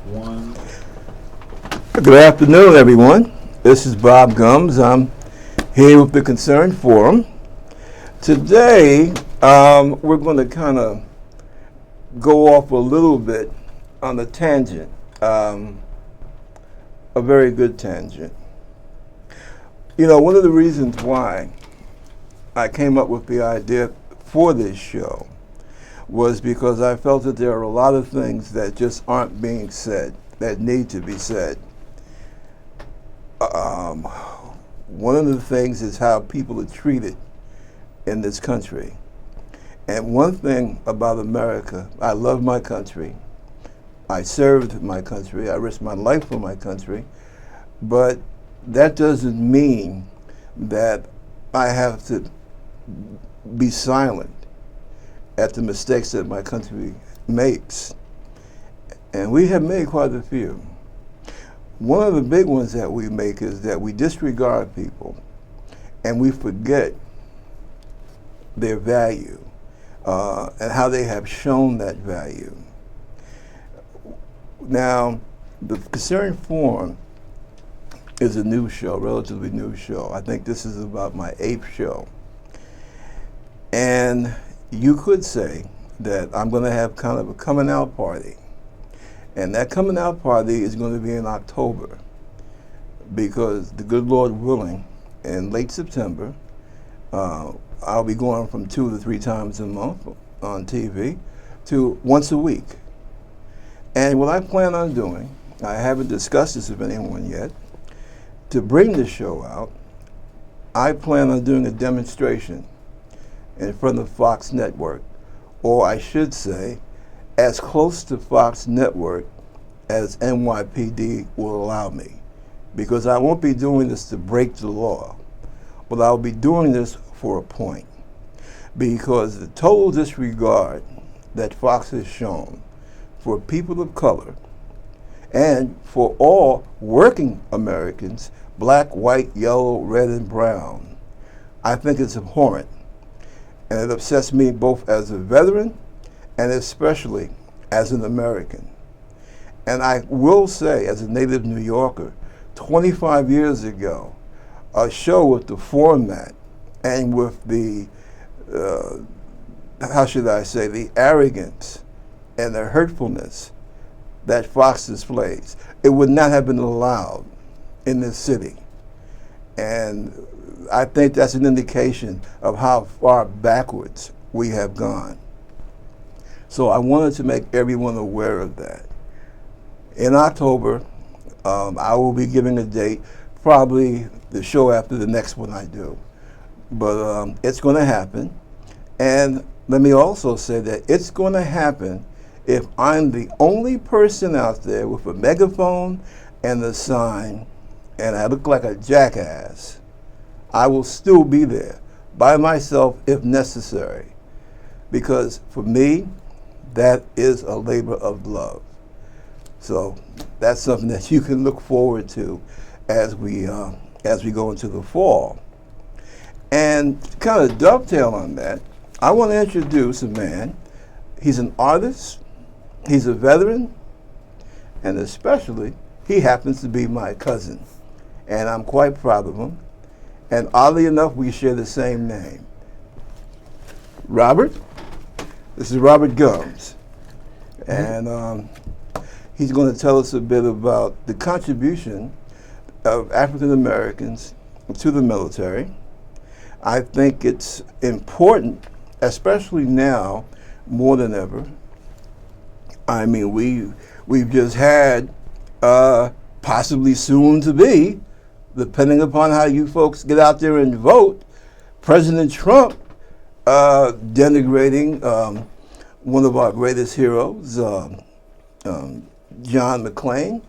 One. Good afternoon, everyone. This is Bob Gumbs. I'm here with the Concern Forum. Today, we're going to kind of go off a little bit on a tangent, a very good tangent. You know, one of the reasons why I came up with the idea for this show was because I felt that there are a lot of things that just aren't being said, that need to be said. One of the things is how people are treated in this country. And one thing about America, I love my country. I served my country. I risked my life for my country. But that doesn't mean that I have to be silent at the mistakes that my country makes. And we have made quite a few. One of the big ones that we make is that we disregard people and we forget their value and how they have shown that value. Now, the Concern Forum is a new show, relatively new show. I think this is about my 8th show. And you could say that I'm going to have kind of a coming out party. And that coming out party is going to be in October because, the good Lord willing, in late September, I'll be going from 2 to 3 times a month on TV to once a week. And what I plan on doing, I haven't discussed this with anyone yet, to bring the show out, I plan on doing a demonstration in front of Fox Network, or I should say, as close to Fox Network as NYPD will allow me. Because I won't be doing this to break the law, but I'll be doing this for a point. Because the total disregard that Fox has shown for people of color and for all working Americans, black, white, yellow, red, and brown, I think it's abhorrent. And it upsets me both as a veteran and especially as an American. And I will say, as a native New Yorker, 25 years ago, a show with the format and with the, how should I say, the arrogance and the hurtfulness that Fox displays, it would not have been allowed in this city. And I think that's an indication of how far backwards we have gone. So I wanted to make everyone aware of that. In October, I will be giving a date, probably the show after the next one I do. But it's going to happen. And let me also say that it's going to happen if I'm the only person out there with a megaphone and a sign, and I look like a jackass. I will still be there by myself if necessary. Because for me, that is a labor of love. So that's something that you can look forward to as we go into the fall. And to kind of dovetail on that, I want to introduce a man. He's an artist, he's a veteran, and especially he happens to be my cousin. And I'm quite proud of him. And oddly enough, we share the same name. Robert, this is Robert Gumbs. And he's going to tell us a bit about the contribution of African Americans to the military. I think it's important, especially now, more than ever. I mean, we've just had, possibly soon to be, depending upon how you folks get out there and vote, President Trump denigrating one of our greatest heroes, John McClane.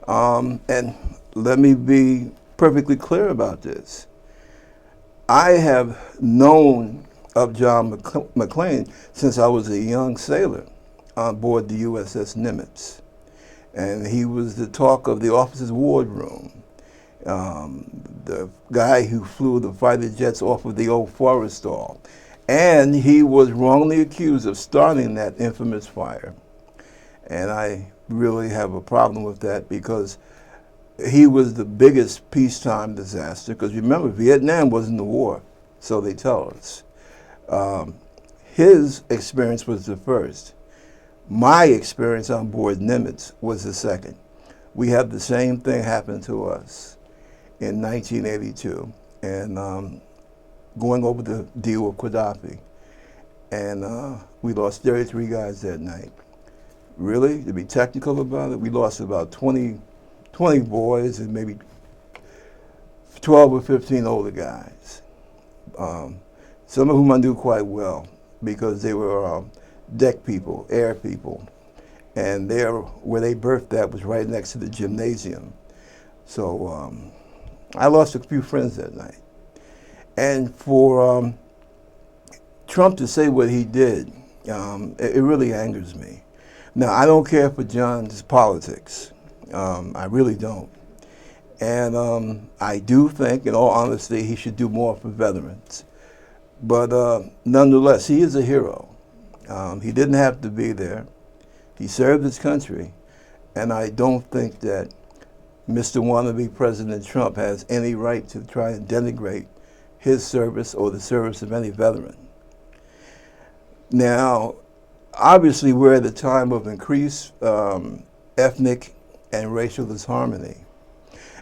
And let me be perfectly clear about this. I have known of John McClane since I was a young sailor on board the USS Nimitz. And he was the talk of the officers' wardroom. The guy who flew the fighter jets off of the old Forrestal. And he was wrongly accused of starting that infamous fire. And I really have a problem with that because he was the biggest peacetime disaster. Because remember, Vietnam wasn't the war, so they tell us. His experience was the first. My experience on board Nimitz was the second. We had the same thing happen to us in 1982, and going over the deal with Gaddafi. And we lost 33 guys that night. Really, to be technical about it, we lost about 20 boys and maybe 12 or 15 older guys. Some of whom I knew quite well because they were deck people, air people. And there, where they birthed that was right next to the gymnasium. So I lost a few friends that night. And for Trump to say what he did, it really angers me. Now, I don't care for John's politics. I really don't. And I do think, in all honesty, he should do more for veterans. But nonetheless, he is a hero. He didn't have to be there. He served his country. And I don't think that Mr. Wannabe President Trump has any right to try and denigrate his service or the service of any veteran. Now, obviously, we're at a time of increased ethnic and racial disharmony.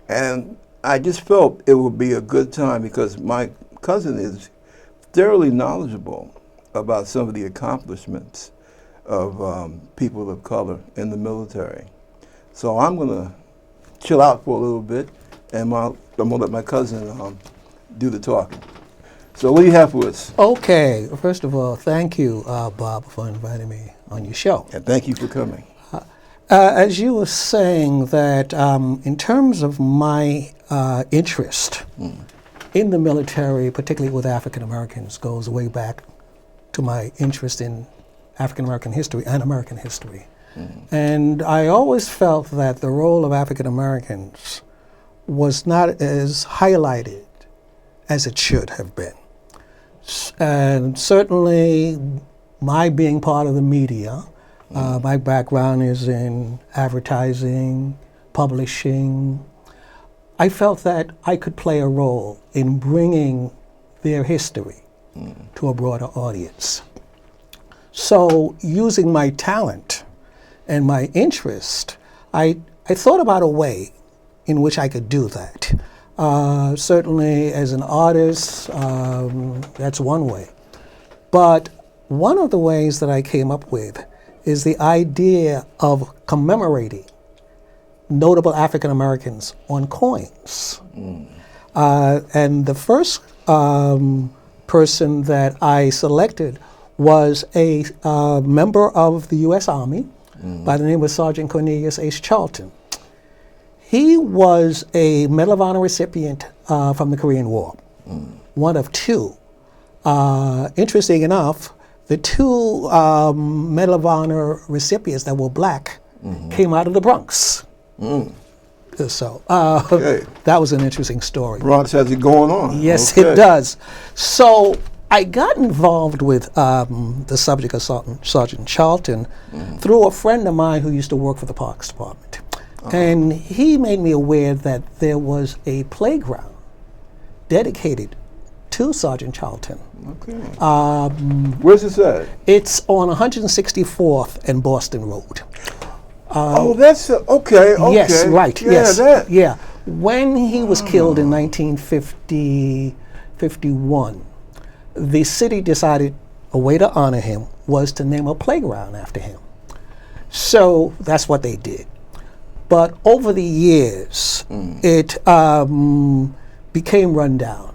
And I just felt it would be a good time because my cousin is thoroughly knowledgeable about some of the accomplishments of people of color in the military. So I'm going to chill out for a little bit, and I'm going to let my cousin do the talking. So what do you have for us? Okay. First of all, thank you, Bob, for inviting me on your show. And thank you for coming. As you were saying that in terms of my interest in the military, particularly with African Americans, goes way back to my interest in African American history and American history. And I always felt that the role of African Americans was not as highlighted as it should have been. And certainly my being part of the media, my background is in advertising, publishing. I felt that I could play a role in bringing their history to a broader audience. So using my talent and my interest, I thought about a way in which I could do that. Certainly as an artist, that's one way. But one of the ways that I came up with is the idea of commemorating notable African Americans on coins. And the first person that I selected was a member of the U.S. Army by the name of Sergeant Cornelius H. Charlton. He was a Medal of Honor recipient from the Korean War, one of two. Interesting enough, the two Medal of Honor recipients that were black came out of the Bronx. So that was an interesting story. Bronx has it going on. Yes, it does. So I got involved with the subject of Sergeant Charlton through a friend of mine who used to work for the Parks Department. And he made me aware that there was a playground dedicated to Sergeant Charlton. Okay. Where's this at? It's on 164th and Boston Road. Oh, that's okay. Yes, right. Yeah, yes, that. yeah. When he was killed in 1951, the city decided a way to honor him was to name a playground after him. So that's what they did. But over the years, it became run down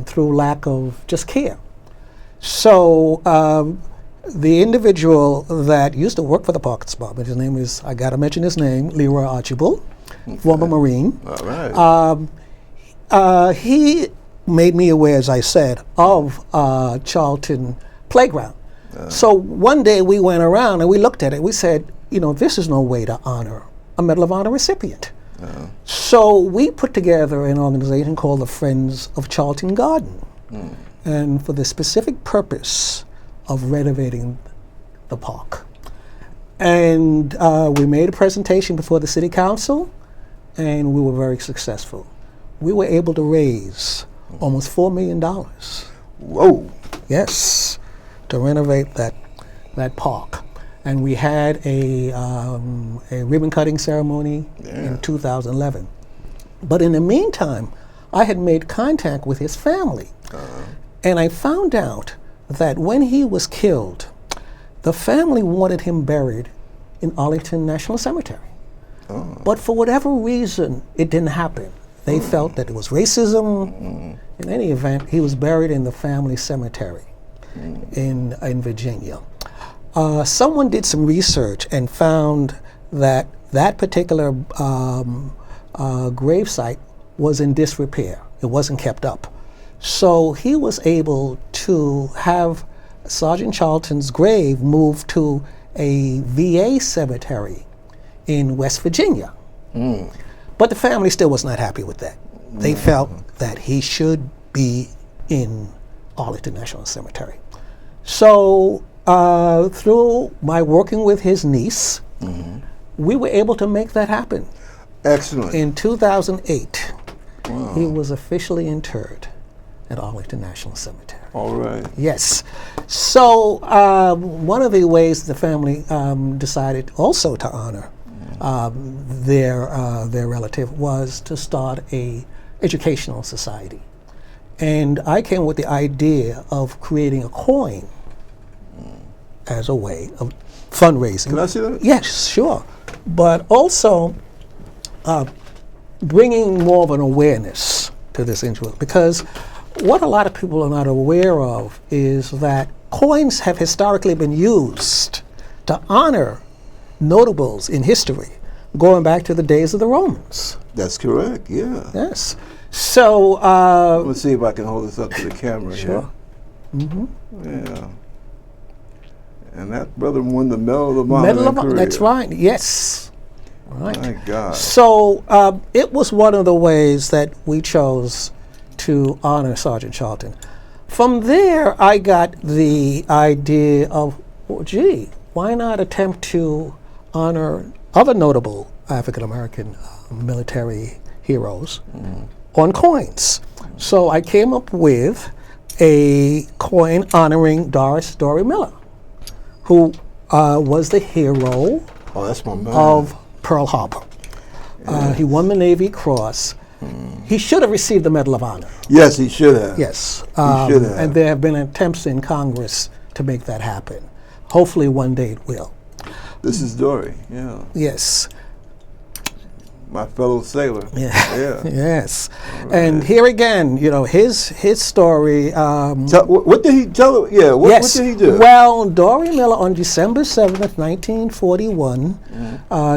through lack of just care. So the individual that used to work for the Parks Department, his name is, I gotta mention his name, Leroy Archibald, former Marine. All right. He made me aware, as I said, of Charlton Playground. So one day we went around and we looked at it. We said, you know, this is no way to honor a Medal of Honor recipient. So we put together an organization called the Friends of Charlton Garden. And for the specific purpose of renovating the park. And we made a presentation before the city council, and we were very successful. We were able to raise almost $4 million. Whoa. Yes, to renovate that park. And we had a ribbon cutting ceremony in 2011. But in the meantime, I had made contact with his family. And I found out that when he was killed, the family wanted him buried in Arlington National Cemetery. But for whatever reason, it didn't happen. They felt that it was racism. In any event, he was buried in the family cemetery in Virginia. Someone did some research and found that that particular gravesite was in disrepair. It wasn't kept up. So he was able to have Sergeant Charlton's grave moved to a VA cemetery in West Virginia. But the family still was not happy with that. They felt that he should be in Arlington National Cemetery. So through my working with his niece, we were able to make that happen. Excellent. In 2008, he was officially interred at Arlington National Cemetery. All right. Yes. So one of the ways the family decided also to honor their relative was to start a educational society. And I came with the idea of creating a coin as a way of fundraising. Can I see that? Yes, sure. But also bringing more of an awareness to this issue, because what a lot of people are not aware of is that coins have historically been used to honor notables in history, going back to the days of the Romans. That's correct, yeah. Yes. So, Let's see if I can hold this up to the camera sure. here. Yeah. And that brother won the Medal of Honor. That's right, yes. Right. My God. So it was one of the ways that we chose to honor Sergeant Charlton. From there, I got the idea of, well, gee, why not attempt to honor other notable African American military heroes on coins? So I came up with a coin honoring Dory Miller, who was the hero That's my man. of Pearl Harbor. He won the Navy Cross. He should have received the Medal of Honor. Yes, he should have. Yes. He should have. And there have been attempts in Congress to make that happen. Hopefully one day it will. This is Dory, yeah. Yes. My fellow sailor. Yeah. Yeah. Yes. And here again, you know, his story. What did he tell? Yeah, what did he do? Well, Dory Miller on December 7th, 1941,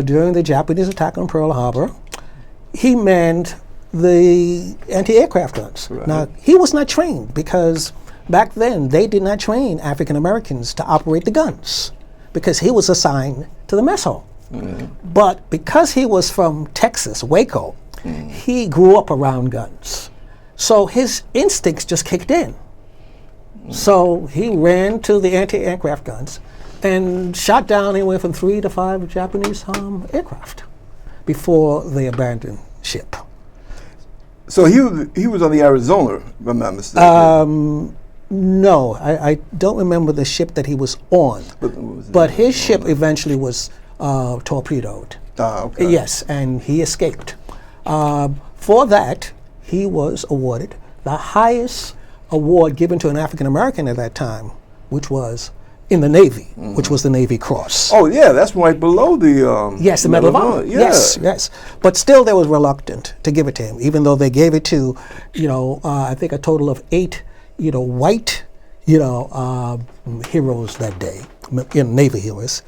during the Japanese attack on Pearl Harbor, he manned the anti-aircraft guns. Right. Now, he was not trained because back then they did not train African Americans to operate the guns because he was assigned to the mess hall. But because he was from Texas, Waco, he grew up around guns. So his instincts just kicked in. So he ran to the anti-aircraft guns and shot down anywhere from 3 to 5 Japanese aircraft before they abandoned ship. So he was on the Arizona, if I'm not mistaken. No, I don't remember the ship that he was on. But his ship eventually was torpedoed. Okay. Yes, and he escaped. For that, he was awarded the highest award given to an African American at that time, which was in the Navy, which was the Navy Cross. Oh yeah, that's right below the yes, the Medal of Honor. Yeah. Yes, yes. But still, they was reluctant to give it to him, even though they gave it to, I think a total of 8, white, heroes that day, Navy heroes.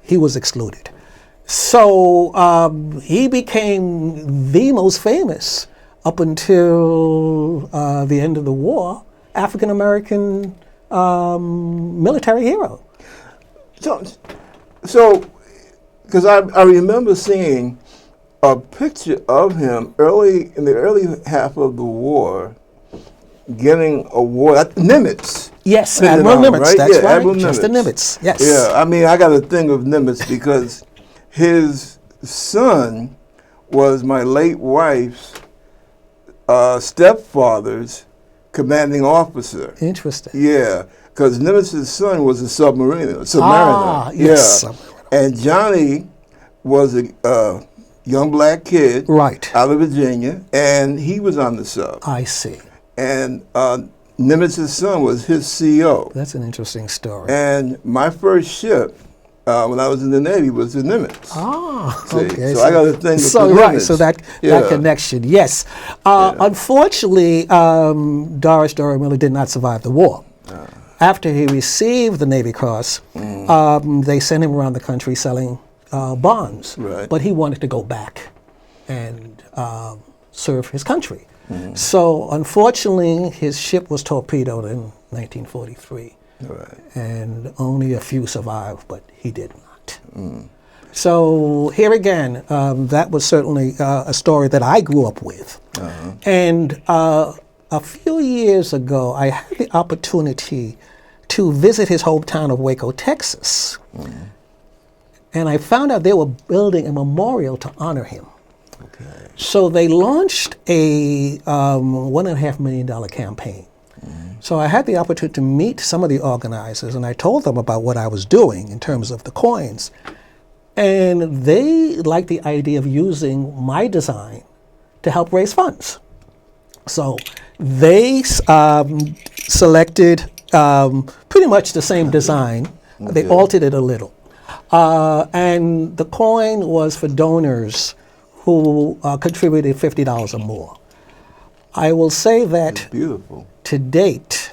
He was excluded. So he became the most famous up until the end of the war African American military hero. So, because I remember seeing a picture of him in the early half of the war, getting a award at Nimitz. Yes, putting it Admiral on, Nimitz. right? That's Yeah, right. Admiral Just the Nimitz. Nimitz. Yes. Yeah, I mean, I got a thing of Nimitz because his son was my late wife's stepfather's commanding officer. Interesting. Yeah, because Nimitz's son was a submariner. Ah, yes. Yeah. And Johnny was a young black kid Right. out of Virginia, and he was on the sub. I see. And Nimitz's son was his CO. That's an interesting story. And my first ship, when I was in the Navy, was the Nimitz. Ah, See, okay. so I got a thing with so the right, Nimitz. so that Yeah. connection, yes. Unfortunately, Doris Dury Miller did not survive the war. After he received the Navy Cross, they sent him around the country selling bonds. Right. But he wanted to go back and serve his country. So unfortunately, his ship was torpedoed in 1943. Right. And only a few survived, but he did not. So here again, that was certainly a story that I grew up with. And a few years ago, I had the opportunity to visit his hometown of Waco, Texas. And I found out they were building a memorial to honor him. Okay. So they launched a $1.5 million campaign. So I had the opportunity to meet some of the organizers, and I told them about what I was doing in terms of the coins. And they liked the idea of using my design to help raise funds. So they selected pretty much the same design. They altered it a little. And the coin was for donors who contributed $50 or more. I will say that Beautiful. to date,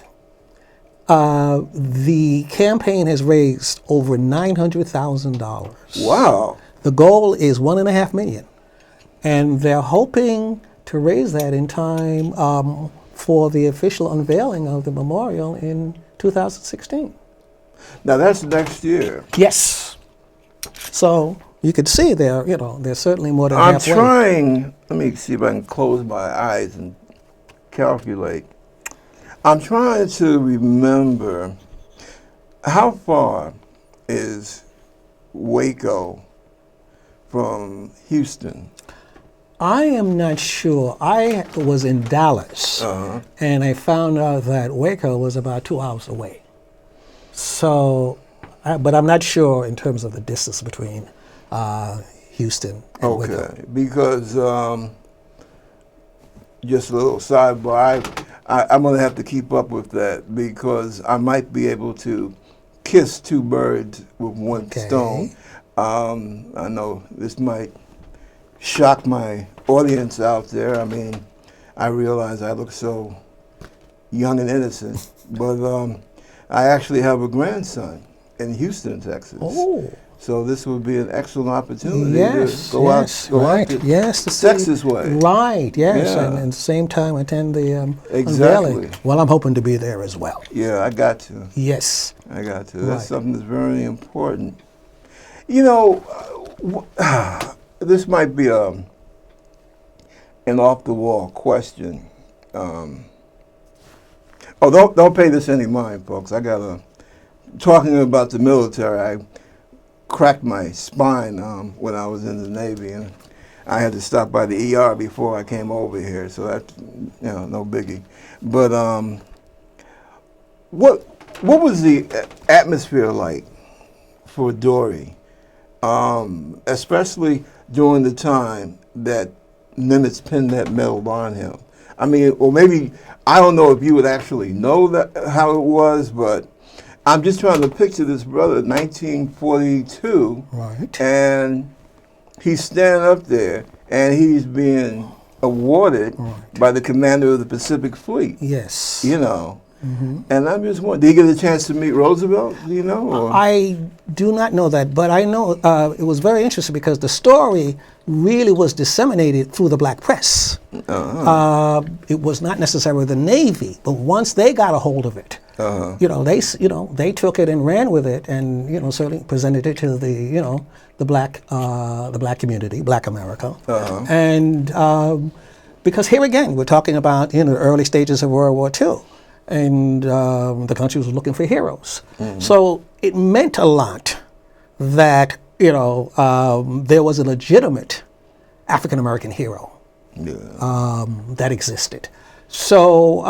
the campaign has raised over $900,000. Wow. The goal is $1.5 million, and they're hoping to raise that in time for the official unveiling of the memorial in 2016. Now that's next year. Yes. So you could see they're certainly more than I'm halfway. trying, let me see if I can close my eyes and calculate. I'm trying to remember how far is Waco from Houston? I am not sure. I was in Dallas, and I found out that Waco was about 2 hours away. So, but I'm not sure in terms of the distance between Houston and Waco. Okay, because just a little sidebar, I'm going to have to keep up with that because I might be able to kiss two birds with one stone. I know this might shock my audience out there. I mean, I realize I look so young and innocent, but I actually have a grandson in Houston, Texas. Oh. So this would be an excellent opportunity Yes, to go out to yes, to Texas way. Right, yes, Yeah. and at the same time attend the Exactly. unveiling. Well, I'm hoping to be there as well. Yeah, I got to. Yes. I got to. Right. That's something that's very important. You know, this might be an off-the-wall question. Don't pay this any mind, folks. Talking about the military, I cracked my spine when I was in the Navy, and I had to stop by the ER before I came over here, so that's no biggie. But what was the atmosphere like for Dory, especially during the time that Nimitz pinned that medal on him? I mean, or maybe I don't know if you would actually know that how it was, but I'm just trying to picture this brother, 1942, Right. and he's standing up there, and he's being awarded by the commander of the Pacific Fleet. Yes. You know, and I'm just wondering, did he get a chance to meet Roosevelt? Do you know? Or? I do not know that, but I know it was very interesting because the story really was disseminated through the black press. It was not necessarily the Navy, but once they got a hold of it, they took it and ran with it, and certainly presented it to the black community, Black America, and because here again we're talking about the early stages of World War II. and the country was looking for heroes. So it meant a lot that there was a legitimate African American hero that existed. So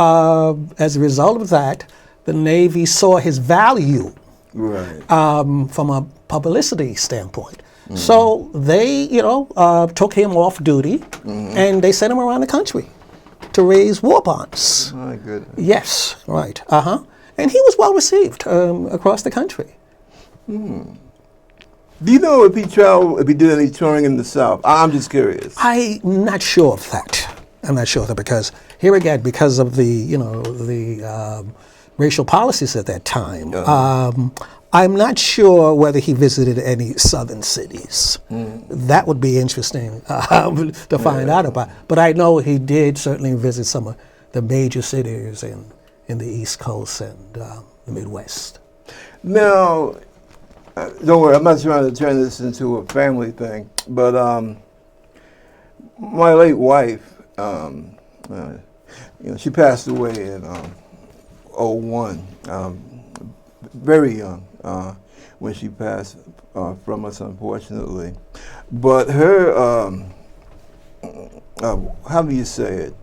as a result of that, the Navy saw his value from a publicity standpoint. So they, took him off duty, and they sent him around the country to raise war bonds. My goodness. Yes, right. And he was well received across the country. Do you know if he did any touring in the South? I'm just curious. I'm not sure of that. Because here again, because of the racial policies at that time, I'm not sure whether he visited any southern cities. That would be interesting to find out about. But I know he did certainly visit some of the major cities in the East Coast and the Midwest. Now, don't worry, I'm not trying to turn this into a family thing, but my late wife, she passed away in '01, very young when she passed from us, unfortunately. But her, how do you say it?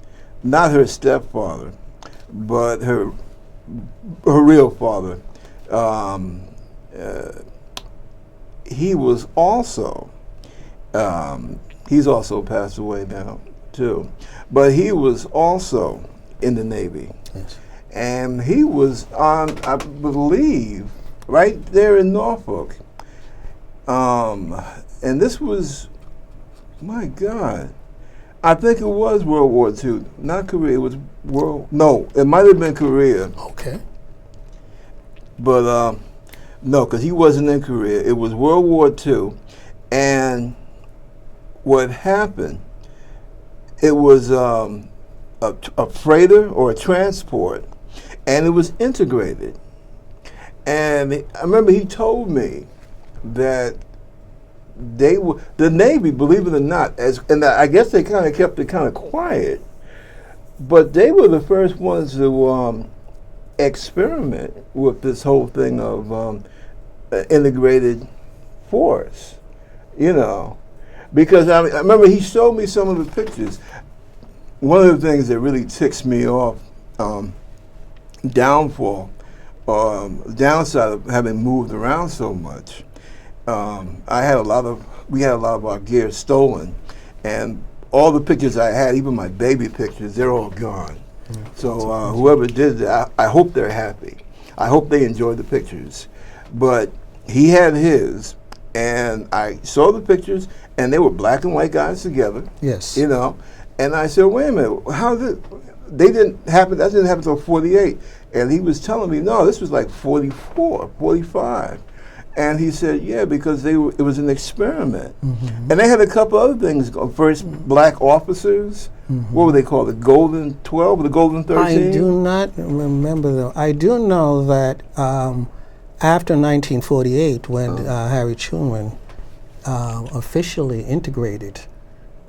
Not her stepfather, but her real father. He was also, he's also passed away now too, but he was also in the Navy. Yes. And he was on, I believe, right there in Norfolk. And this was, my God, I think it was World War II, not Korea, it was it might have been Korea. Okay. But no, because he wasn't in Korea. It was World War II. And what happened, it was a freighter or a transport, and it was integrated. And I remember he told me that the Navy, believe it or not, and I guess they kind of kept it kind of quiet, but they were the first ones to experiment with this whole thing of integrated force, because I remember he showed me some of the pictures. One of the things that really ticks me off, downside of having moved around so much, we had a lot of our gear stolen, and all the pictures I had, even my baby pictures, they're all gone. So whoever did that, I hope they're happy. I hope they enjoyed the pictures. But he had his, and I saw the pictures, and they were black and white guys together. Yes. And I said, wait a minute, that didn't happen until 48. And he was telling me, no, this was like 44, 45. And he said, yeah, because it was an experiment. And they had a couple other things. First, black officers. What were they called? The Golden 12 or the Golden 13? I do not remember, though. I do know that after 1948, when Harry Truman officially integrated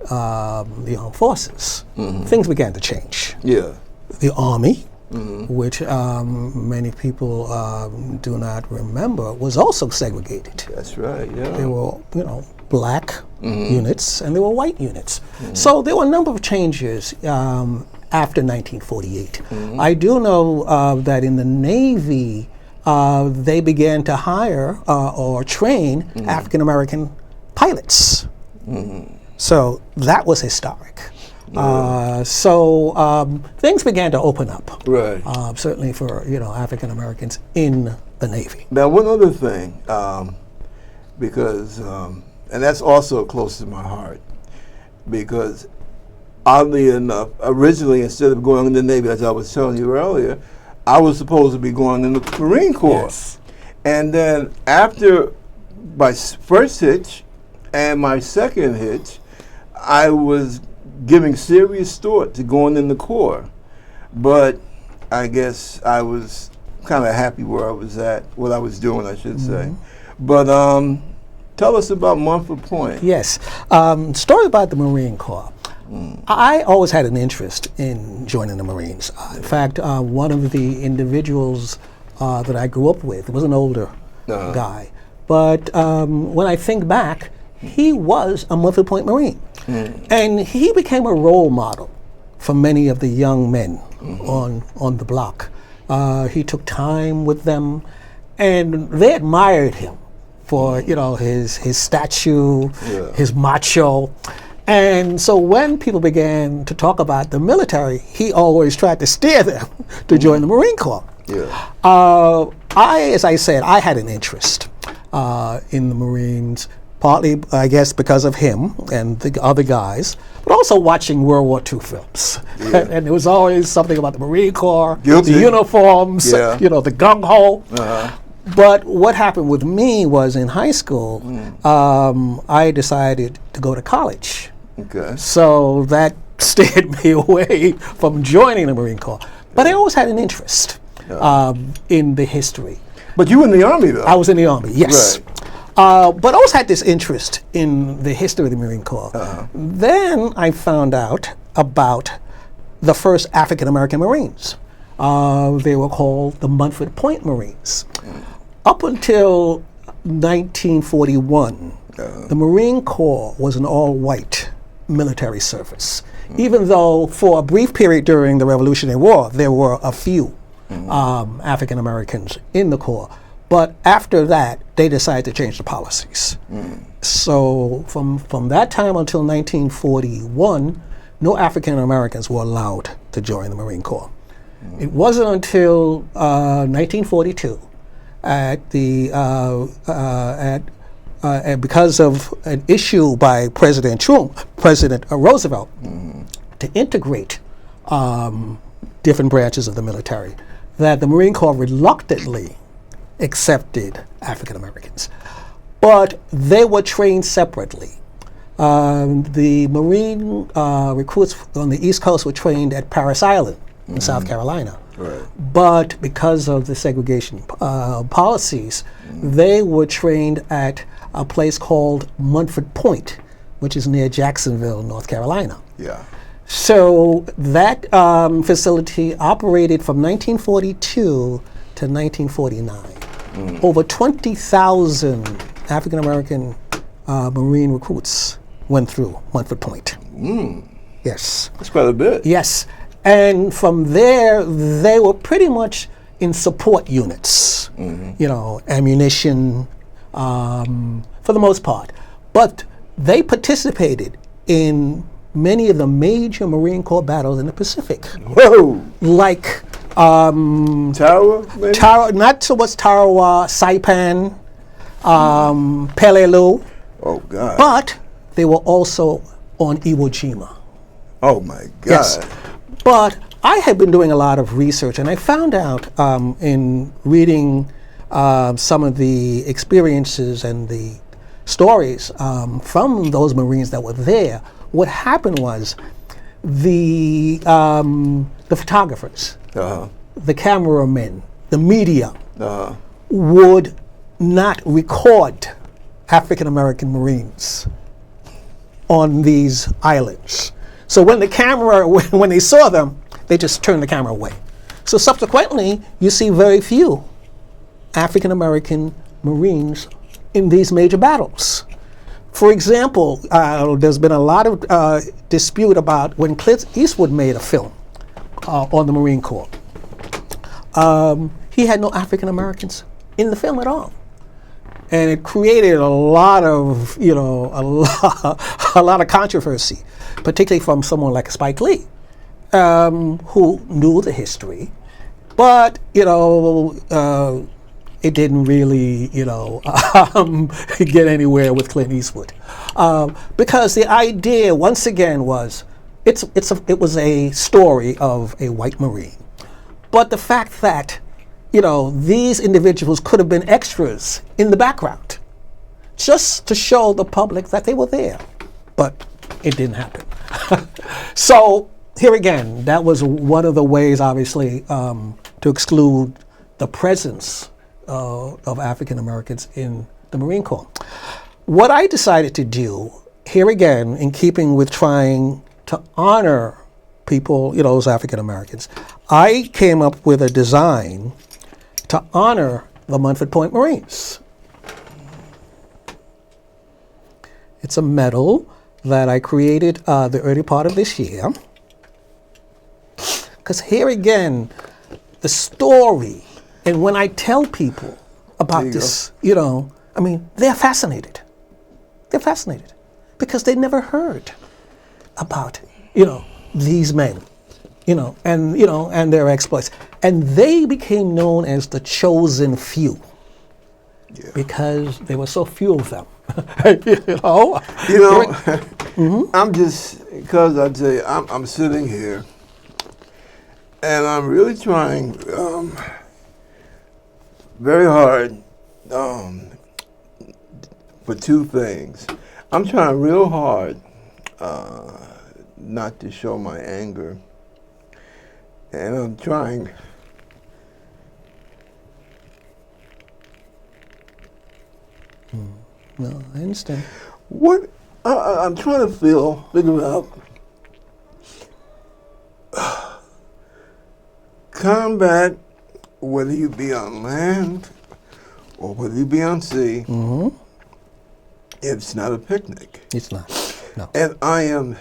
the armed forces, things began to change. Yeah. The Army, which many people do not remember, was also segregated. That's right, yeah. There were, black units and there were white units. So there were a number of changes after 1948. I do know that in the Navy, they began to hire or train African American pilots. So that was historic. So things began to open up. Right. Certainly for African Americans in the Navy. Now, one other thing, because and that's also close to my heart, because oddly enough, originally instead of going in the Navy, as I was telling you earlier, I was supposed to be going in the Marine Corps. Yes. And then after my first hitch and my second hitch, I was giving serious thought to going in the Corps. But I guess I was kind of happy where I was at, what I was doing, I should say. But tell us about Mumford Point. Yes. Story about the Marine Corps. I always had an interest in joining the Marines. In fact, one of the individuals that I grew up with was an older guy. But when I think back, he was a Monthly Point Marine. And he became a role model for many of the young men on the block. He took time with them, and they admired him for his stature, his macho. And so when people began to talk about the military, he always tried to steer them to join the Marine Corps. As I said, I had an interest in the Marines, partly, I guess, because of him and the other guys, but also watching World War II films. And there was always something about the Marine Corps, the uniforms, the gung-ho. But what happened with me was in high school, I decided to go to college. So that steered me away from joining the Marine Corps. But I always had an interest in the history. But you were in the Army, though. I was in the Army, yes. Right. But I always had this interest in the history of the Marine Corps. Then I found out about the first African American Marines. They were called the Montford Point Marines. Up until 1941, the Marine Corps was an all-white military service, even though for a brief period during the Revolutionary War, there were a few African Americans in the Corps. But after that, they decided to change the policies. So from that time until 1941, no African Americans were allowed to join the Marine Corps. It wasn't until 1942, because of an issue by President Roosevelt, to integrate different branches of the military, that the Marine Corps reluctantly accepted African Americans. But they were trained separately. The Marine recruits on the East Coast were trained at Parris Island in South Carolina. But because of the segregation policies, they were trained at a place called Montford Point, which is near Jacksonville, North Carolina. So that facility operated from 1942 to 1949. Over 20,000 African American Marine recruits went through Montford Point. Yes. That's quite a bit. Yes. And from there, they were pretty much in support units, ammunition, for the most part. But they participated in many of the major Marine Corps battles in the Pacific. Whoa! Like Tarawa, maybe? Not so much Tarawa, Saipan, Peleliu. Oh, God. But they were also on Iwo Jima. Oh, my God. Yes. But I had been doing a lot of research, and I found out in reading some of the experiences and the stories from those Marines that were there. What happened was the photographers, the cameramen, the media would not record African American Marines on these islands. So when when they saw them, they just turned the camera away. So subsequently, you see very few African American Marines in these major battles. For example, there's been a lot of dispute about when Clint Eastwood made a film on the Marine Corps. He had no African Americans in the film at all. And it created a lot of, a lot of controversy, particularly from someone like Spike Lee, who knew the history, but it didn't really, get anywhere with Clint Eastwood, because the idea, once again, was it was a story of a white Marine, but the fact that these individuals could have been extras in the background, just to show the public that they were there, but it didn't happen. So here again, that was one of the ways, obviously, to exclude the presence of African Americans in the Marine Corps. What I decided to do, here again, in keeping with trying to honor people, those African Americans, I came up with a design to honor the Munford Point Marines. It's a medal that I created the early part of this year. Because here again, the story, and when I tell people about this, they're fascinated. They're fascinated because they never heard about, these men, and their exploits. And they became known as the chosen few because there were so few of them. I'm just, because I tell you, I'm sitting here and I'm really trying very hard for two things. I'm trying real hard not to show my anger, and I'm trying No, I understand. what I'm trying to figure out combat, whether you be on land or whether you be on sea. It's not a picnic. It's not. No. And I am,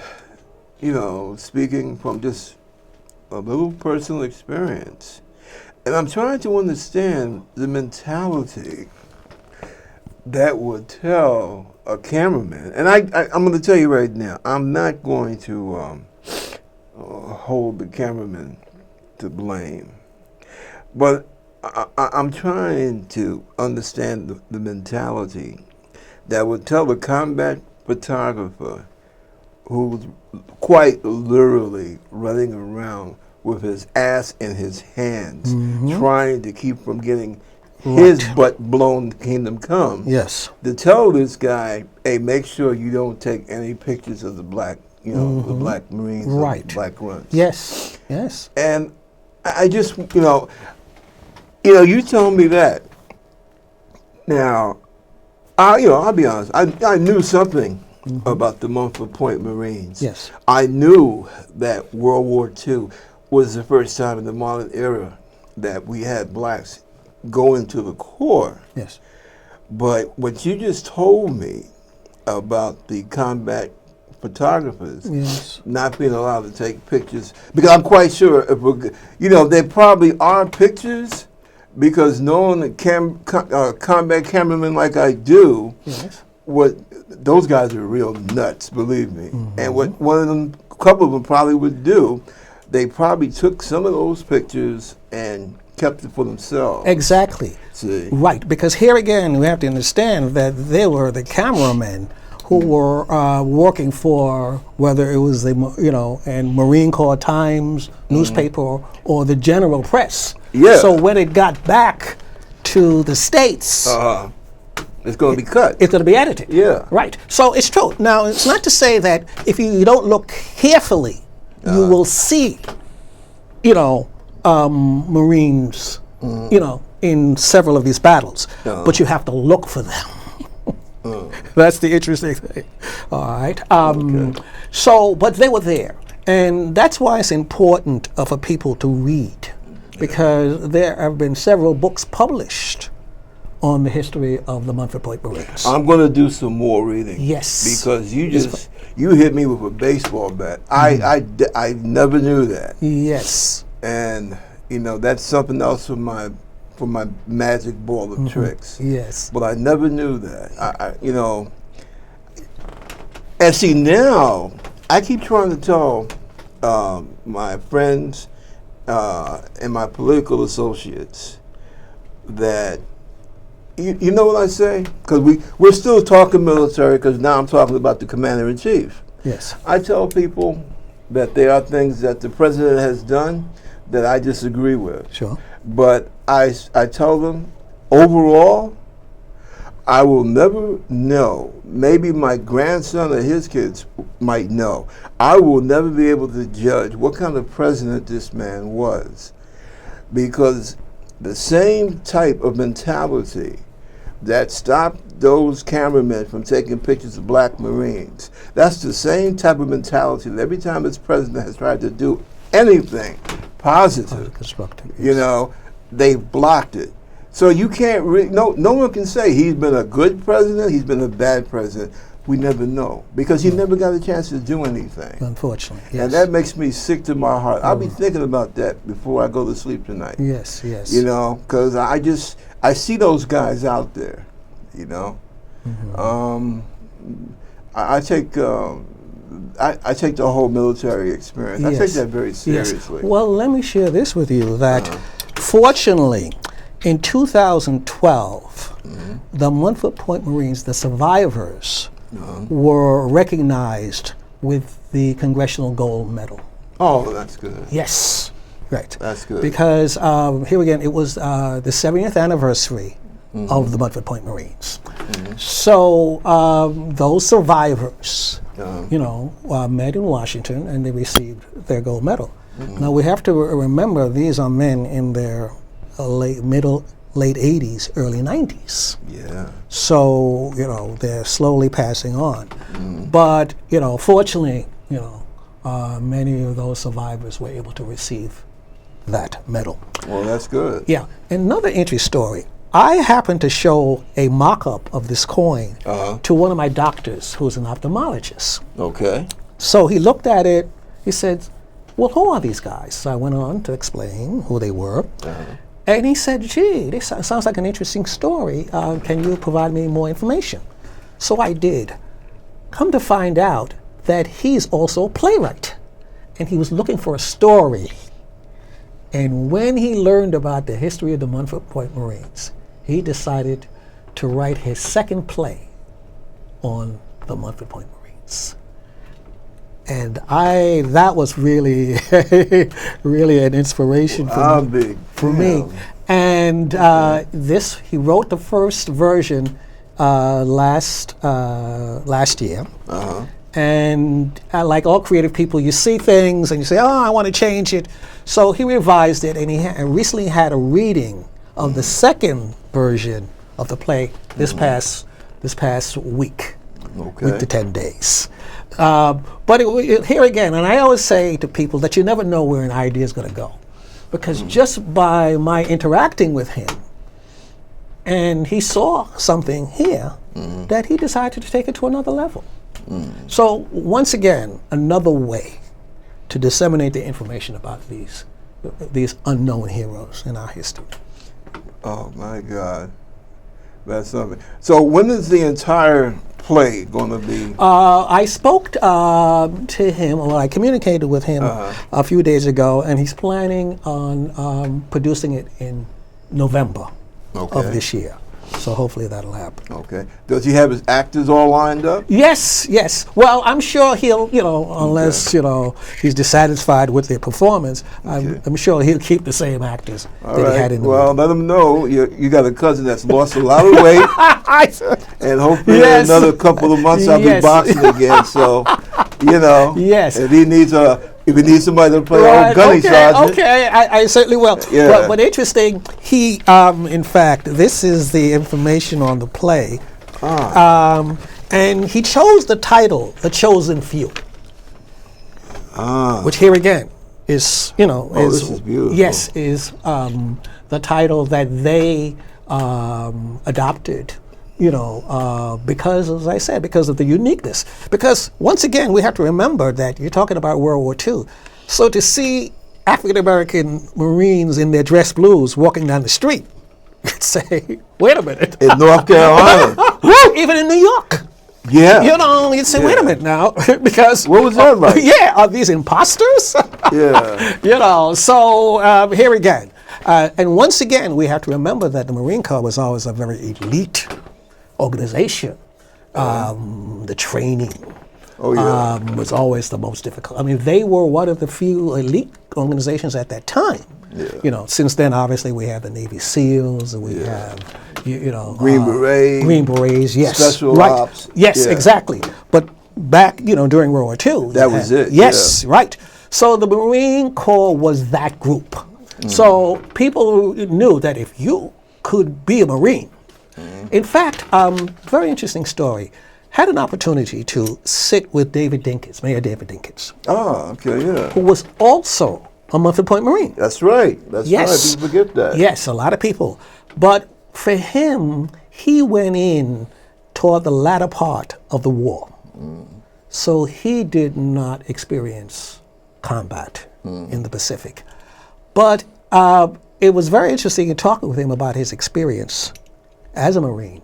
speaking from just a little personal experience. And I'm trying to understand the mentality that would tell a cameraman. And I'm going to tell you right now, I'm not going to hold the cameraman to blame. But I'm trying to understand the mentality that would tell a combat photographer who's quite literally running around with his ass in his hands, trying to keep from getting his butt blown Kingdom Come. Yes. To tell this guy, hey, make sure you don't take any pictures of the black, the black Marines, or the black grunts. Yes. Yes. And I just, you told me that. Now, I'll be honest. I knew something about the Munford Point Marines. Yes. I knew that World War II was the first time in the modern era that we had blacks go into the Corps. Yes. But what you just told me about the combat photographers not being allowed to take pictures, because I'm quite sure if there probably are pictures. Because knowing the combat cameraman like I do, those guys are real nuts, believe me. And what a couple of them probably would do, they probably took some of those pictures and kept it for themselves. Exactly. See? Right, because here again, we have to understand that they were the cameramen who were working for, whether it was the, and Marine Corps Times, newspaper, or the general press. Yeah. So when it got back to the States, it's going to be cut. it's going to be edited. Yeah. Right. So it's true. Now, it's not to say that if you don't look carefully, you will see, Marines, in several of these battles. But you have to look for them. That's the interesting thing. All right. So, but they were there. And that's why it's important for people to read. Because there have been several books published on the history of the Munford Point Marines. I'm going to do some more reading. Yes. Because you hit me with a baseball bat. I never knew that. Yes. And that's something else for my magic ball of tricks. Yes. But I never knew that. And see, now I keep trying to tell my friends and my political associates that, you know what I say? Because we're still talking military, because now I'm talking about the commander-in-chief. Yes. I tell people that there are things that the president has done that I disagree with. Sure. But I tell them, overall, I will never know. Maybe my grandson or his kids might know. I will never be able to judge what kind of president this man was, because the same type of mentality that stopped those cameramen from taking pictures of black Marines. That's the same type of mentality that every time this president has tried to do anything positive, constructive, you know, they've blocked it. So you can't no one can say he's been a good president, he's been a bad president. We never know because he never got a chance to do anything. Unfortunately, yes. And that makes me sick to my heart. I'll be thinking about that before I go to sleep tonight. Yes, yes. You know, because I see those guys out there, you know. I take I take the whole military experience. I take that very seriously. Yes. Well, let me share this with you that fortunately, in 2012, the Montford Point Marines, the survivors, were recognized with the Congressional Gold Medal. Oh, that's good. Yes, right. That's good. Because here again, it was the 70th anniversary of the Montford Point Marines. So those survivors, you know, met in Washington and they received their gold medal. Now we have to remember these are men in their late 80s, early 90s. Yeah. So, you know, they're slowly passing on. But, you know, fortunately, you know, many of those survivors were able to receive that medal. Well, that's good. Yeah. Another interesting story. I happened to show a mock-up of this coin to one of my doctors who's an ophthalmologist. Okay. So he looked at it, he said, well, who are these guys? So I went on to explain who they were. And he said, gee, this sounds like an interesting story. Can you provide me more information? So I did. Come to find out that he's also a playwright. And he was looking for a story. And when he learned about the history of the Montford Point Marines, he decided to write his second play on the Montford Point Marines. And that was really, really an inspiration for me. And he wrote the first version last year. And like all creative people, you see things and you say, oh, I want to change it. So he revised it, and he recently had a reading of the second version of the play this past week. Week to 10 days. But here again, and I always say to people that you never know where an idea is going to go. Because just by my interacting with him, and he saw something here, that he decided to take it to another level. So once again, another way to disseminate the information about these unknown heroes in our history. Oh my God, that's something. So when is the entire play going to be? I spoke to him, or I communicated with him a few days ago, and he's planning on producing it in November of this year. So hopefully that'll happen. Okay. Does he have his actors all lined up? Yes, yes. Well, I'm sure he'll, unless, he's dissatisfied with their performance, I'm sure he'll keep the same actors that he had in the movie. Let him know you got a cousin that's lost a lot of weight, and hopefully in another couple of months I'll be boxing again. So, if he needs somebody to play old gunny sergeant. Okay, I certainly will. Yeah. But interesting, he, in fact, this is the information on the play. And he chose the title, The Chosen Few. Which here again is, this is beautiful. Yes, is the title that they adopted. Because, as I said, because of the uniqueness. Because, once again, we have to remember that you're talking about World War II. So to see African-American Marines in their dress blues walking down the street, you'd say, wait a minute. In North Carolina. Even in New York. Yeah. You'd say, wait a minute now. Because. What was that like? Yeah, are these imposters? Yeah. So here again. And once again, we have to remember that the Marine Corps was always a very elite organization. The training was always the most difficult. I mean, they were one of the few elite organizations at that time. Yeah. Since then, obviously, we have the Navy SEALs, and we have, Green Berets. Green Berets, yes. Special Ops. Yes, exactly. But back, during World War II. That was it. Yes, right. So the Marine Corps was that group. So people knew that if you could be a Marine, In fact, very interesting story. Had an opportunity to sit with David Dinkins, Mayor David Dinkins, Oh, okay, yeah. who was also a Muffin Point Marine. That's right. That's Yes. right. People forget that. Yes, a lot of people. But for him, he went in toward the latter part of the war. So he did not experience combat in the Pacific. But it was very interesting in talking with him about his experience as a Marine.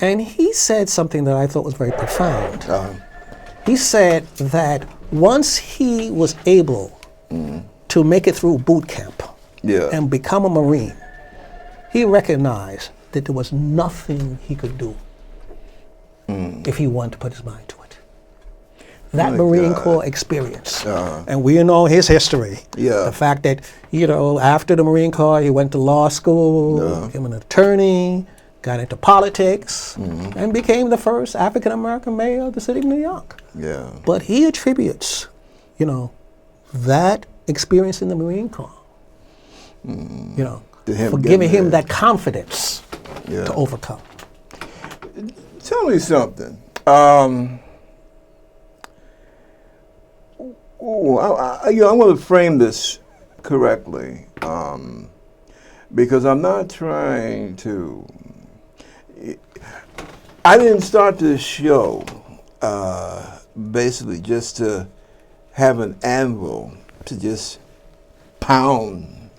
And he said something that I thought was very profound. He said that once he was able to make it through boot camp and become a Marine, he recognized that there was nothing he could do if he wanted to put his mind to it. That Marine Corps experience, and we know his history. The fact that, after the Marine Corps, he went to law school, became an attorney, got into politics, and became the first African-American mayor of the city of New York. But he attributes, that experience in the Marine Corps, for giving him that confidence to overcome. Tell me something. I'm going to frame this correctly, because I'm not trying to. I didn't start this show basically just to have an anvil to just pound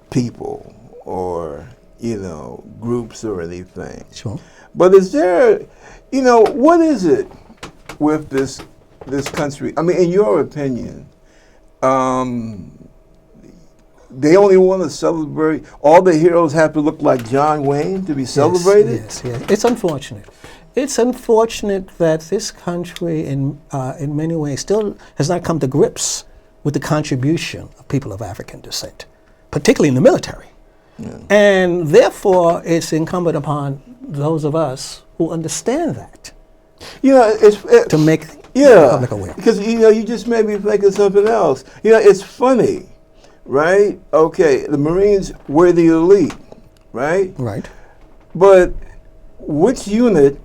people or groups or anything. Sure. But is there, what is it with this country? I mean, in your opinion, they only want to celebrate. All the heroes have to look like John Wayne to be celebrated. Yes. It's unfortunate. It's unfortunate that this country, in many ways, still has not come to grips with the contribution of people of African descent, particularly in the military. And therefore, it's incumbent upon those of us who understand that to make the public aware. Because you just made me think of something else. It's funny. Right? Okay, the Marines were the elite, right? Right. But which unit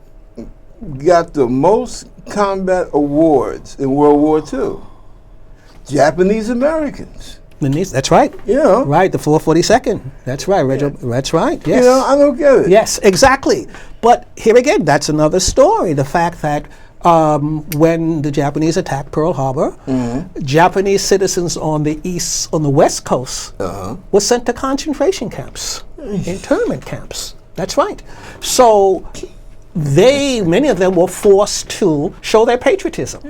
got the most combat awards in World War II? Japanese Americans. That's right. Right, the 442nd. That's right, That's right, yes. I don't get it. Yes, exactly. But here again, that's another story. The fact that when the Japanese attacked Pearl Harbor, Japanese citizens on the West Coast were sent to concentration camps, internment camps. That's right. So many of them were forced to show their patriotism.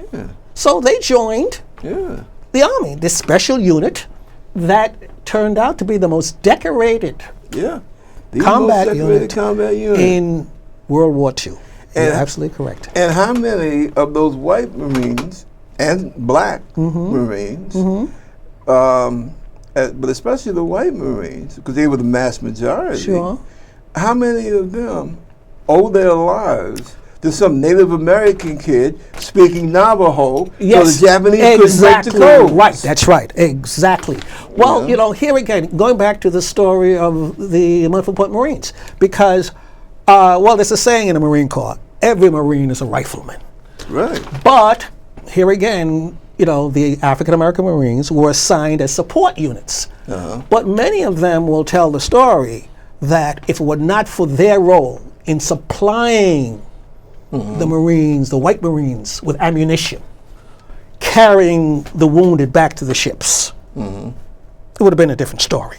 So they joined the Army, this special unit that turned out to be the most decorated combat unit in World War II. You're absolutely correct. And how many of those white Marines and black Marines, but especially the white Marines, because they were the mass majority, how many of them owe their lives to some Native American kid speaking Navajo so the Japanese couldn't break the code? Right, that's right, exactly. Well, here again, going back to the story of the Muffin Point Marines, because, there's a saying in the Marine Corps, every Marine is a rifleman. Right. But here again, the African American Marines were assigned as support units. But many of them will tell the story that if it were not for their role in supplying the Marines, the white Marines, with ammunition, carrying the wounded back to the ships, it would have been a different story.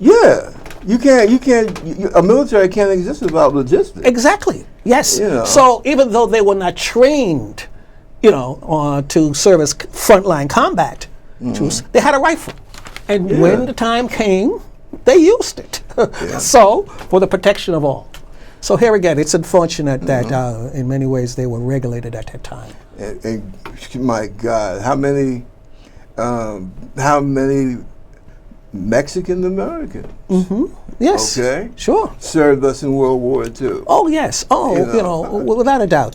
Yeah. A military can't exist without logistics. Exactly. Yes. So even though they were not trained, to serve as frontline combat troops, they had a rifle, and when the time came, they used it. So for the protection of all. So here again, it's unfortunate that in many ways they were regulated at that time. And my God, how many Mexican Americans? Yes. Okay. Sure. Served us in World War II. Oh yes. Oh, without a doubt.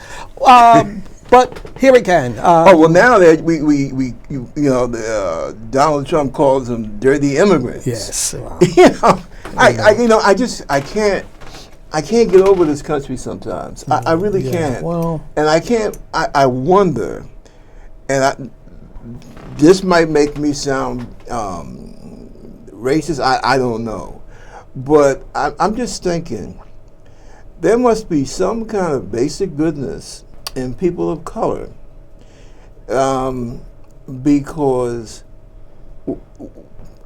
But here again. Now that Donald Trump calls them dirty immigrants. Yes. I can't. I can't get over this country sometimes. I really can't. Well, and I can't. I wonder, and this might make me sound racist. I don't know, but I'm just thinking there must be some kind of basic goodness in people of color, because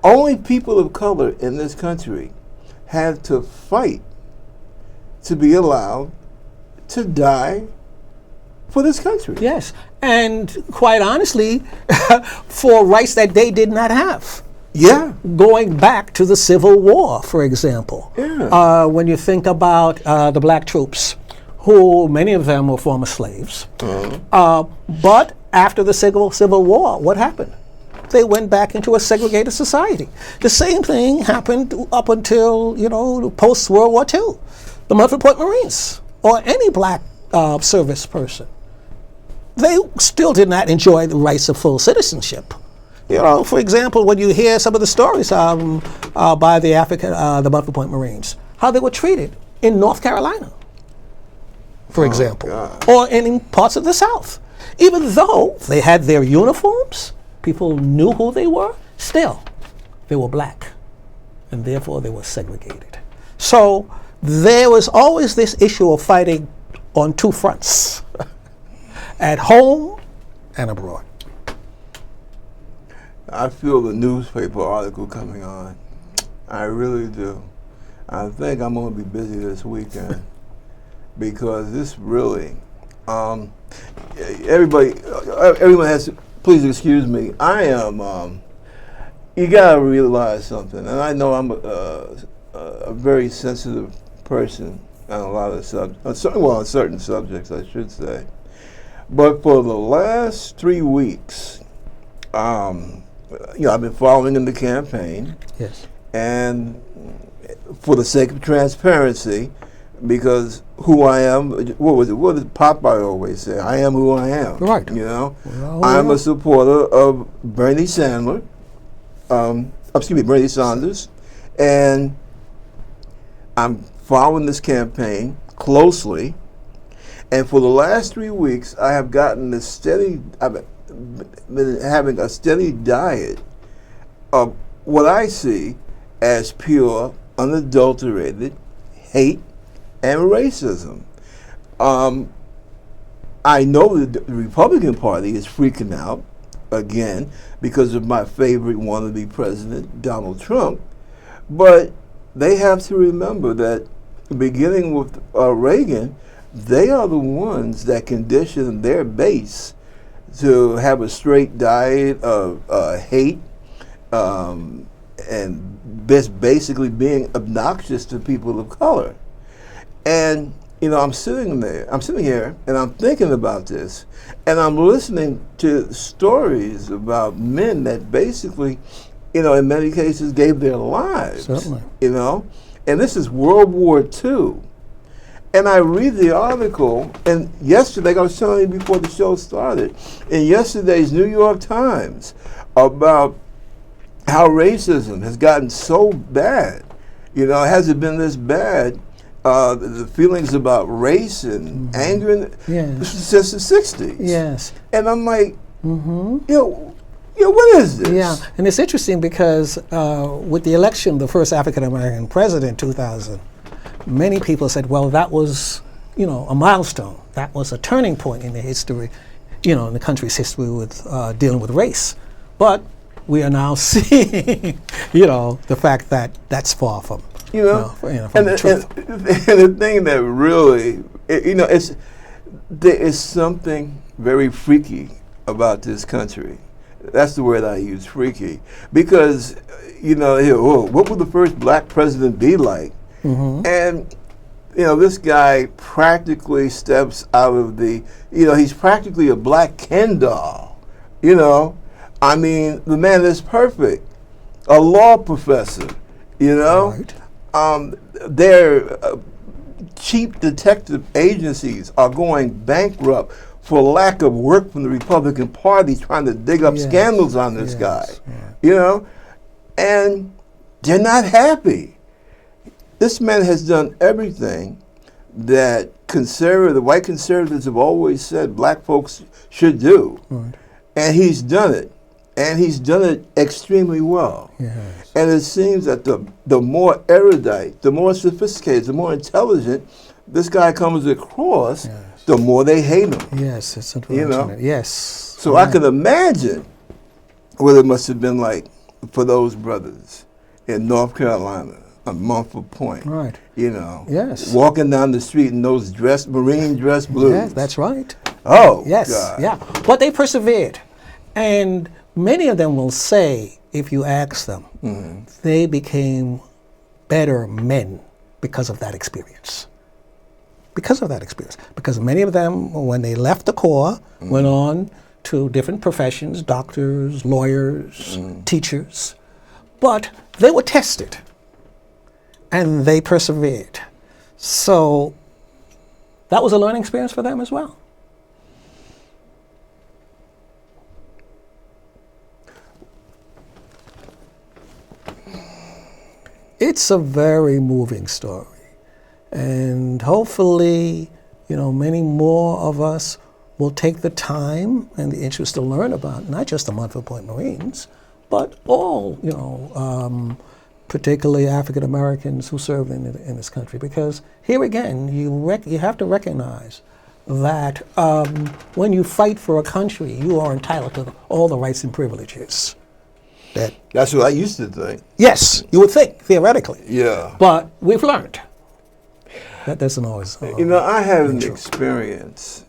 only people of color in this country had to fight to be allowed to die for this country. yes. And quite honestly, for rights that they did not have. Yeah. Going back to the Civil War, for example. Yeah. When you think about the black troops, who many of them were former slaves. But after the Civil War, what happened? They went back into a segregated society. The same thing happened up until, post-World War II. The Murphy Point Marines, or any black service person, they still did not enjoy the rights of full citizenship. For example, when you hear some of the stories by the Murphy Point Marines, how they were treated in North Carolina, for example, God. or in parts of the South. Even though they had their uniforms, people knew who they were, still, they were black, and therefore they were segregated. So there was always this issue of fighting on two fronts, at home and abroad. I feel the newspaper article coming on. I really do. I think I'm going to be busy this weekend because this really, everyone has to, please excuse me. I am, you got to realize something, and I know I'm a very sensitive person on a lot of on certain subjects, I should say. But for the last 3 weeks, I've been following in the campaign. Yes. And for the sake of transparency, because who I am, what did Popeye always say? I am who I am. Right. I'm a supporter of Bernie Sanders, Bernie Sanders, and I'm following this campaign closely. And for the last 3 weeks, I've been having a steady diet of what I see as pure, unadulterated hate and racism. I know that the Republican Party is freaking out again because of my favorite wannabe president, Donald Trump, but they have to remember that beginning with Reagan, they are the ones that conditioned their base to have a straight diet of hate and basically being obnoxious to people of color. And I'm sitting here and I'm thinking about this, and I'm listening to stories about men that basically, in many cases gave their lives. Certainly. And this is World War II. And I read the article, and yesterday, I was telling you before the show started, in yesterday's New York Times about how racism has gotten so bad. Has it been this bad? The feelings about race and anger since the 60s. Yes. And I'm like, what is this? Yeah, and it's interesting because with the election, the first African-American president, 2000, many people said, well, that was, a milestone. That was a turning point in the history, in the country's history with dealing with race. But we are now seeing, the fact that that's far from, from the truth. And the thing that really, there is something very freaky about this country. That's the word I use, freaky. Because, what would the first black president be like? Mm-hmm. And, this guy practically steps out of he's practically a black Ken doll. I mean, the man is perfect. A law professor, Right. Their cheap detective agencies are going bankrupt for lack of work from the Republican Party trying to dig up scandals on this guy. And they're not happy. This man has done everything that white conservatives have always said black folks should do. Right. And he's done it. And he's done it extremely well. Yes. And it seems that the more erudite, the more sophisticated, the more intelligent this guy comes across, Yes. the more they hate him. Yes, it's unfortunate. You know? Yes. So I can imagine what it must have been like for those brothers in North Carolina, a Mumford Point. Right. You know. Yes. Walking down the street in those marine dress blues. Yes, that's right. Oh, Yes, God. yeah. But they persevered. And many of them will say, if you ask them, they became better men because of that experience. Because of that experience. Because many of them, when they left the Corps, went on to different professions, doctors, lawyers, teachers. But they were tested. And they persevered. So that was a learning experience for them as well. It's a very moving story. And hopefully, many more of us will take the time and the interest to learn about not just the Mumford Point Marines, but all, particularly African Americans who served in this country. Because here again, you have to recognize that when you fight for a country, you are entitled to all the rights and privileges. That's what I used to think. Yes, you would think, theoretically. Yeah. But we've learned. That doesn't always. I had an experience.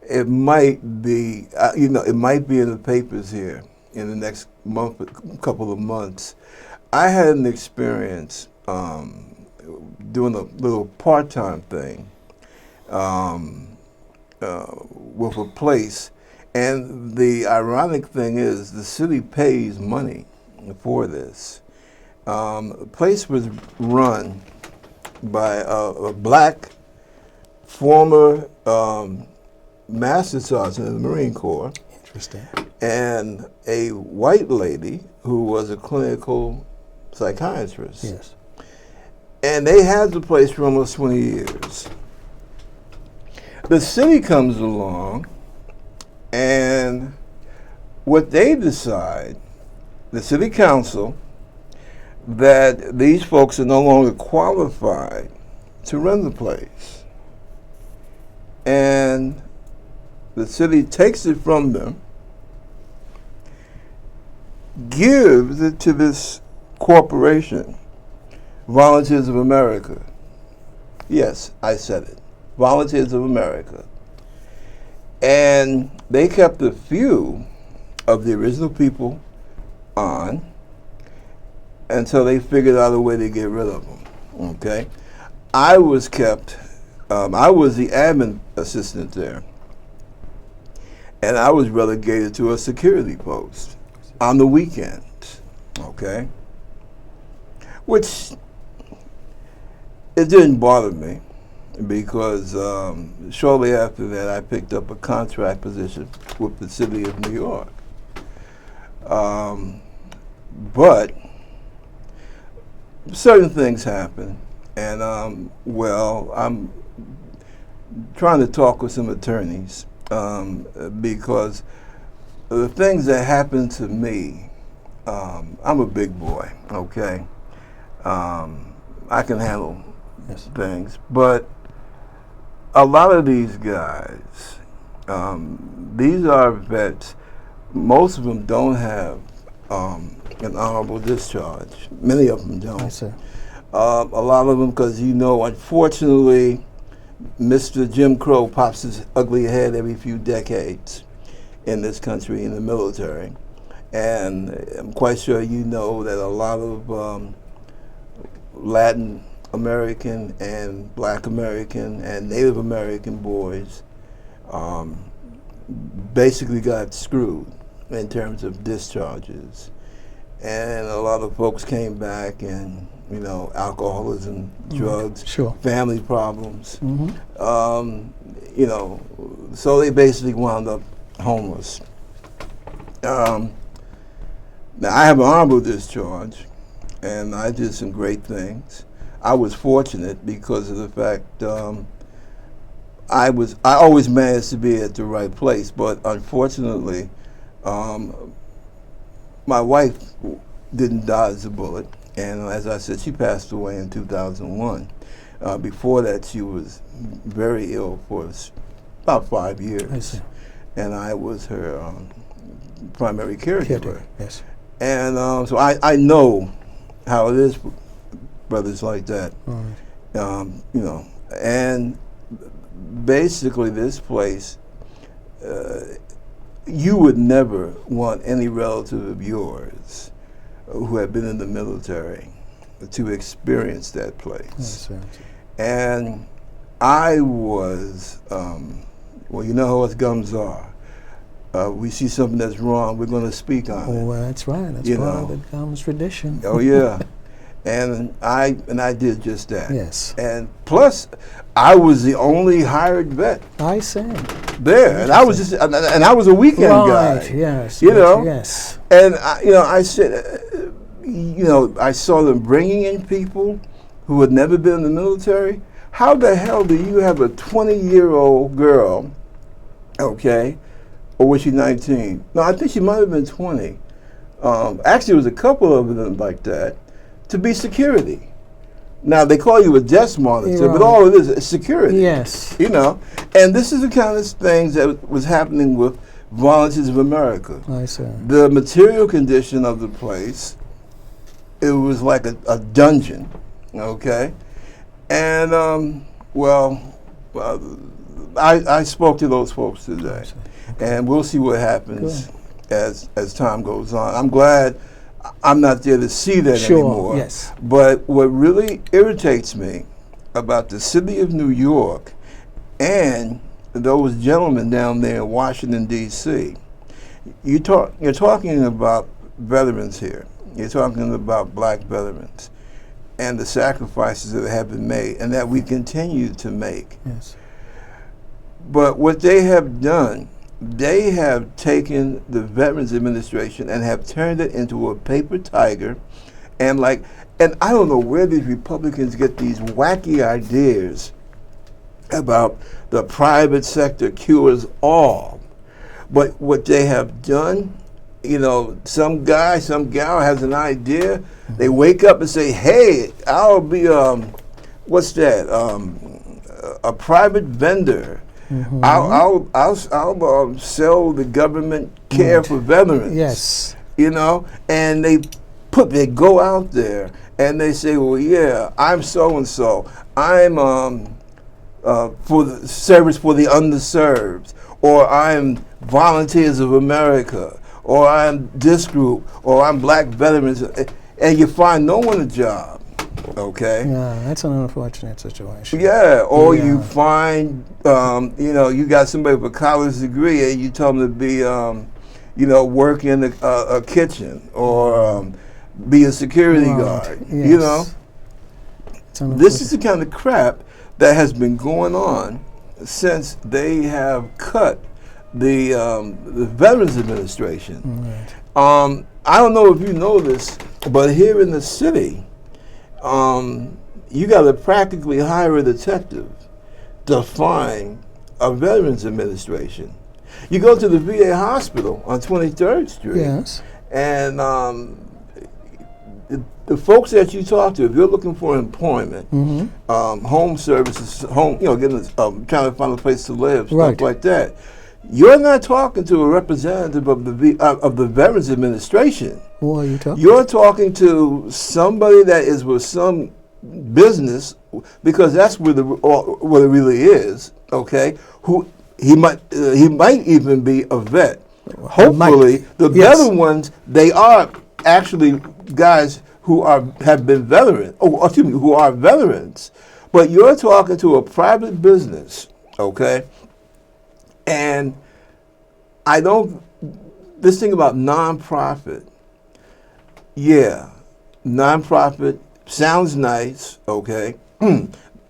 It might be, it might be in the papers here in the next couple of months. I had an experience doing a little part-time thing with a place. And the ironic thing is the city pays money for this. The place was run by a black former master sergeant in the Marine Corps. Interesting. And a white lady who was a clinical psychiatrist. Yes. And they had the place for almost 20 years. The city comes along, and what they decide, the city council, that these folks are no longer qualified to run the place. And the city takes it from them, gives it to this corporation, Volunteers of America. Yes, I said it. Volunteers of America. And they kept a few of the original people on until they figured out a way to get rid of them. Okay? I was kept, I was the admin assistant there. And I was relegated to a security post on the weekends. Okay? Which, it didn't bother me, because shortly after that I picked up a contract position with the city of New York. But certain things happen, and I'm trying to talk with some attorneys because the things that happen to me, I'm a big boy, okay? I can handle things, but a lot of these guys, these are vets. Most of them don't have an honorable discharge. Many of them don't. Yes, sir. A lot of them, because unfortunately, Mr. Jim Crow pops his ugly head every few decades in this country in the military, and I'm quite sure you know that a lot of Latin American and Black American and Native American boys basically got screwed in terms of discharges. And a lot of folks came back and, alcoholism, drugs, Sure. family problems. So they basically wound up homeless. Now, I have an honorable discharge. and I did some great things. I was fortunate because of the fact I always managed to be at the right place, but unfortunately, my wife didn't dodge the bullet, and as I said, she passed away in 2001. Before that, she was very ill for about 5 years. I see. And I was her primary caregiver. Yes. And so I know how it is for brothers like that. All right. You know, and basically this place, you would never want any relative of yours who had been in the military to experience that place. Yes, sir. And I was, well, you know how us Gumbs are. We see something that's wrong, we're going to speak on it. Well, that's right. That's part of the Gumbs tradition. Oh yeah, and I did just that. Yes. And plus, I was the only hired vet I see. there, and I was just, and I was a weekend guy. Right. Yes. You know. Yes. And I said, I saw them bringing in people who had never been in the military. How the hell do you have a 20-year-old girl, okay, or was she 19? No, I think she might have been 20. Actually, it was a couple of them like that, to be security. Now, they call you a desk monitor, but all it is security. Yes. You know, and this is the kind of things that was happening with Volunteers of America. I see. The material condition of the place, it was like a dungeon, okay? And, I spoke to those folks today, and we'll see what happens as time goes on. I'm glad I'm not there to see that anymore. Yes. But what really irritates me about the city of New York and those gentlemen down there in Washington, D.C., you're talking about veterans here. You're talking about black veterans and the sacrifices that have been made and that we continue to make. Yes. But what they have done, they have taken the Veterans Administration and have turned it into a paper tiger. And I don't know where these Republicans get these wacky ideas about the private sector cures all. But what they have done, some guy, some gal has an idea, they wake up and say, hey, I'll be, what's that, a private vendor. Mm-hmm. I'll sell the government care for veterans. Yes. And they go out there and they say, well, yeah, I'm so-and-so. I'm for the service for the underserved, or I'm Volunteers of America, or I'm this group, or I'm black veterans, and you find no one a job, okay? Yeah, that's an unfortunate situation. Yeah, or you find, you got somebody with a college degree and you tell them to be, work in a kitchen or be a security guard, Yes. This is the kind of crap that has been going on since they have cut the Veterans Administration. Right. I don't know if you know this, but here in the city, you got to practically hire a detective to find a Veterans Administration. You go to the VA hospital on 23rd Street, Yes. and the folks that you talk to, if you're looking for employment, home services, trying to find a place to live, stuff like that, you're not talking to a representative of the Veterans Administration. Who are you talking? You're talking to somebody that is with some business, because that's what it really is. Okay, he might even be a vet. Hopefully, the better ones, they are actually guys who have been veterans. Oh, excuse me, who are veterans. But you're talking to a private business, okay? And this thing about nonprofit, nonprofit sounds nice, okay?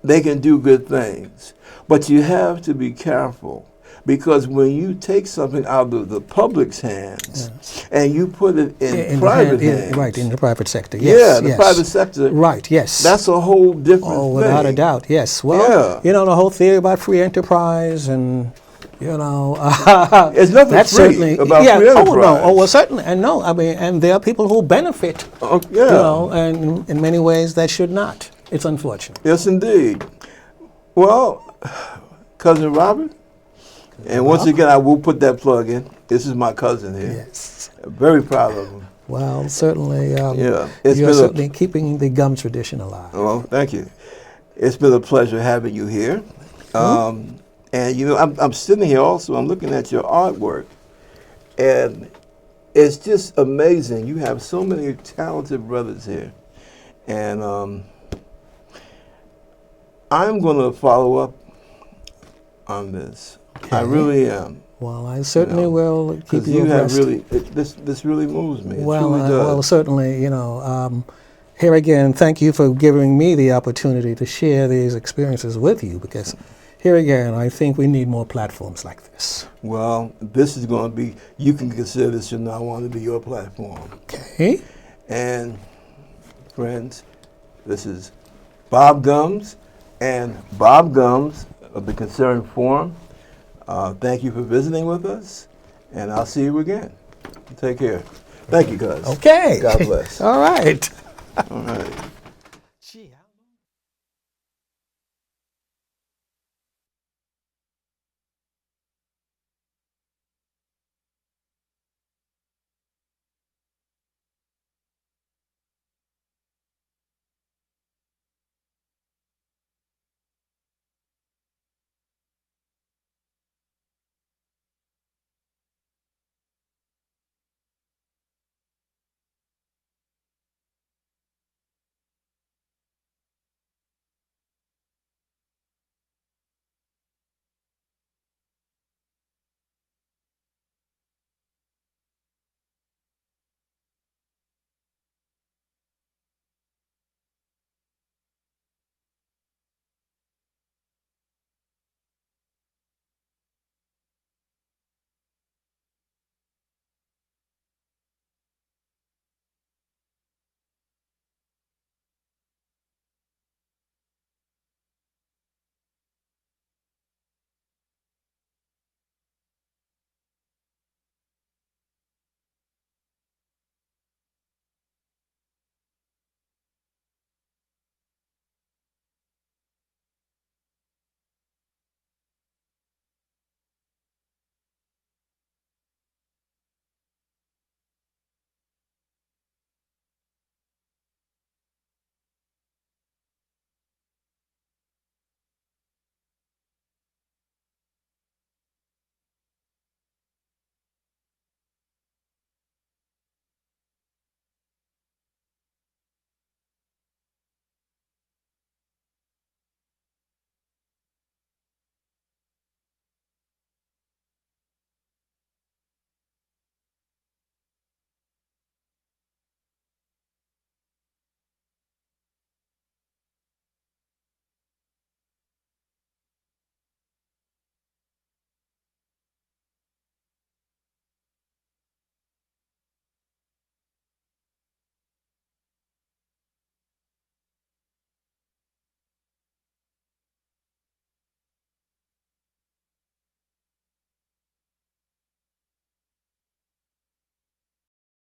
They can do good things. But you have to be careful, Because when you take something out of the public's hands and you put it in the private hand- hands, right, in the private sector. Yes, the yes. private sector, Right, yes. that's a whole different Oh, thing. without a doubt, yes. Well, Yeah. you know, the whole theory about free enterprise and, you know, It's nothing that's free certainly about yeah. free Oh no. enterprise. Oh well, certainly, and no. I mean, and there are people who benefit. Oh, yeah. You know, and in many ways that should not. It's unfortunate. Yes, indeed. Well, Cousin Robert, and once again, I will put that plug in. This is my cousin here. Yes. Very proud of him. Well, certainly. Yeah. It's You're been certainly keeping the gum tradition alive. Well, thank you. It's been a pleasure having you here. And you know, I'm sitting here also. I'm looking at your artwork, and it's just amazing. You have so many talented brothers here, and I'm going to follow up on this. I really am. Well, I certainly will keep Because you you have abreast. really, this really moves me. It Well, truly does. well, certainly, you know. Here again, thank you for giving me the opportunity to share these experiences with you, because here again, I think we need more platforms like this. Well, this is going to be, you can consider this from now on to be your platform. Okay. And friends, this is Bob Gumbs and Bob Gumbs of the Concerned Forum. Thank you for visiting with us, and I'll see you again. Take care. Thank you, guys. Okay. God bless. All right. All right.